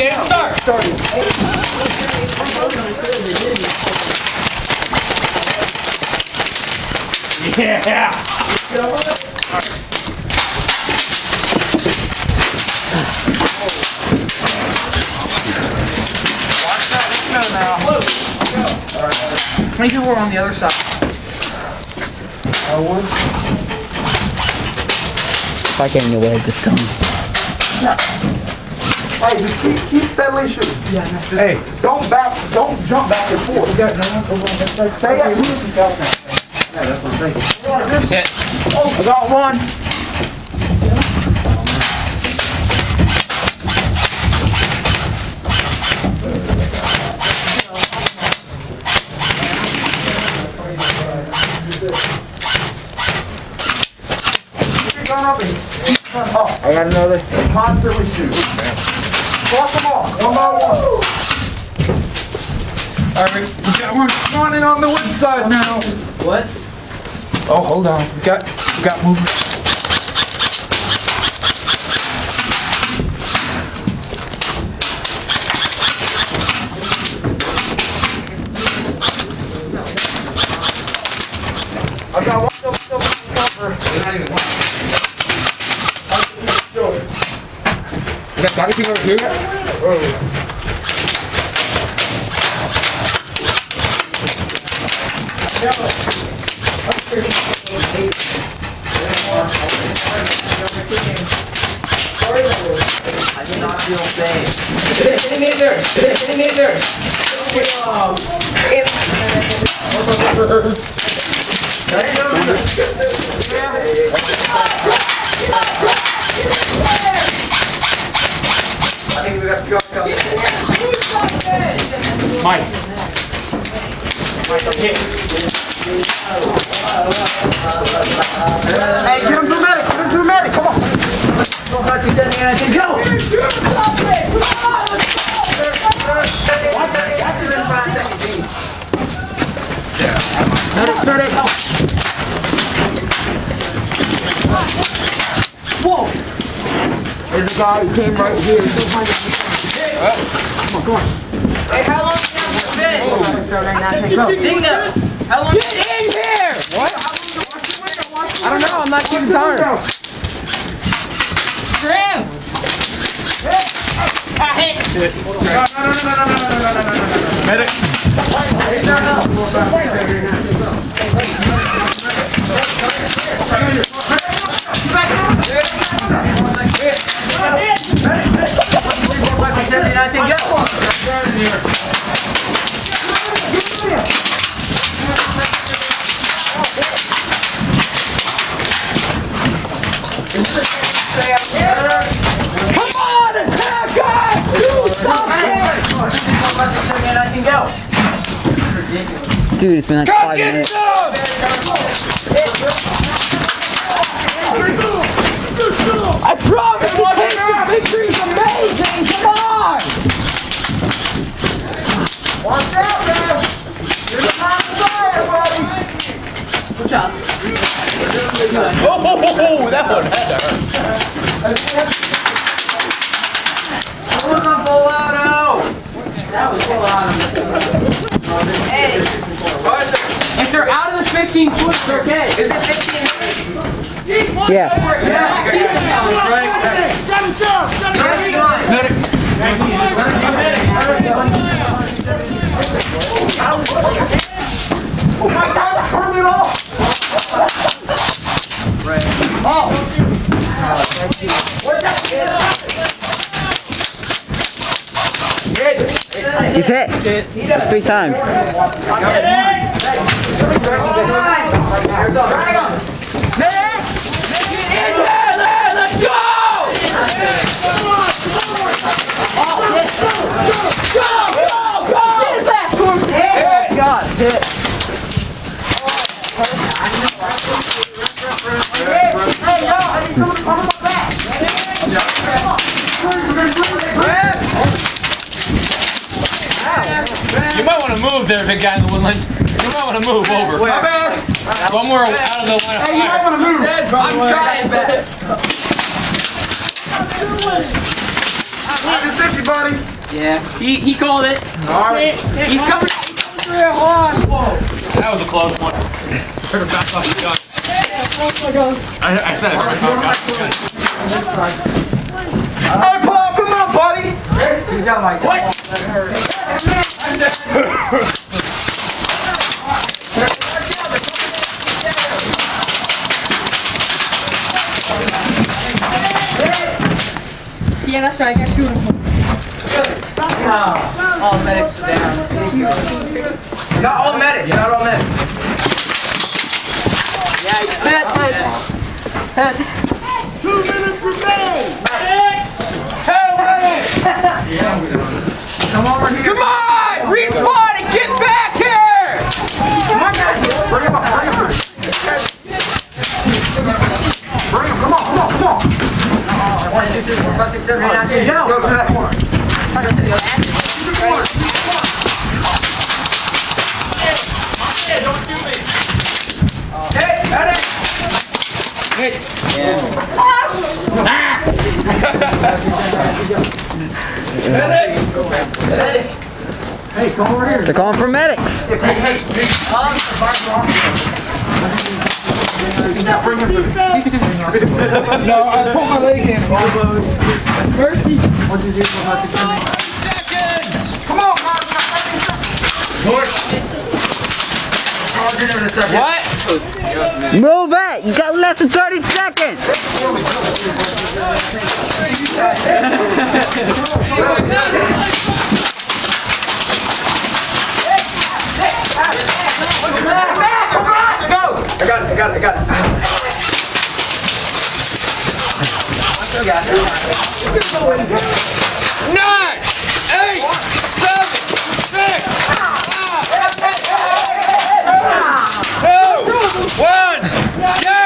game, start. Yeah. How many people were on the other side? One. If I get in your way, just tell me. Hey, just keep steadily shooting. Yeah, Hey, don't jump back and forth. Stay at me. Yeah, that's what I'm thinking. Just hit. I got one. I got another. Constantly shoot. Cross them off, one by one. Alright, we got one spawning on the wood side now. What? Oh, hold on. We got movement. I got one cover. You got anything over here? Whoa. I do not feel safe. Hit me there. Hit me there. I think we got to go. Mike. Okay. Hey, get him to medic. Get him to medic. Come on. Go. Medic. Whoa. There's a guy who came right here. Come on. Hey, how long have you been? Dingo. How long? Get in here! What? I don't know, I'm not getting tired. Graham! I hit! No. Medic. Come on, attack us! Do something! Dude, it's been like 5 minutes. I promise you, the victory's amazing! Come on! Watch out, man. You're the top of the fire, buddy. Good job. Oh, that one had to hurt. That was a full auto! That was full auto. Hey! If they're out of the 15 foot, it's okay. Is it 15? Yeah. Oh my God, I turned it off. He's hit. 3 times. Let's go! God, hit. Hey, yo, I need someone to come on my back. You might want to move there, big guy in the woodland. You might want to move over. My bad. Somewhere out of the line of Hey, you might fire. want to move. I'm trying back. I just said you buddy? Yeah. He called it. All right. He's coming. Hold on. That was a close one. Took a fast off the gun. I said it. Hey, Paul, come on, buddy. You got like What? Yeah, that's right. I got shooting. all medics down. Not all medics, not all medics. Yeah, head. 2 minutes remain. Come over here. Come on! Respawn and get back here! Come on, guys. Bring him up, bring him up. Bring him, come on, come on, come on. 1, 2, 3, 4, 5, 6, 7, 8, 9, 10. Go to that corner. Don't shoot me. Hey, medic. Hey, come over here. They're calling for medics. Bring him to No, I put my leg in. Mercy. Seconds. Come on, guys. What? Move it! You got less than 30 seconds! I got it. 9, 8, 7, 6, 5, 4, 3, 2, 1, go!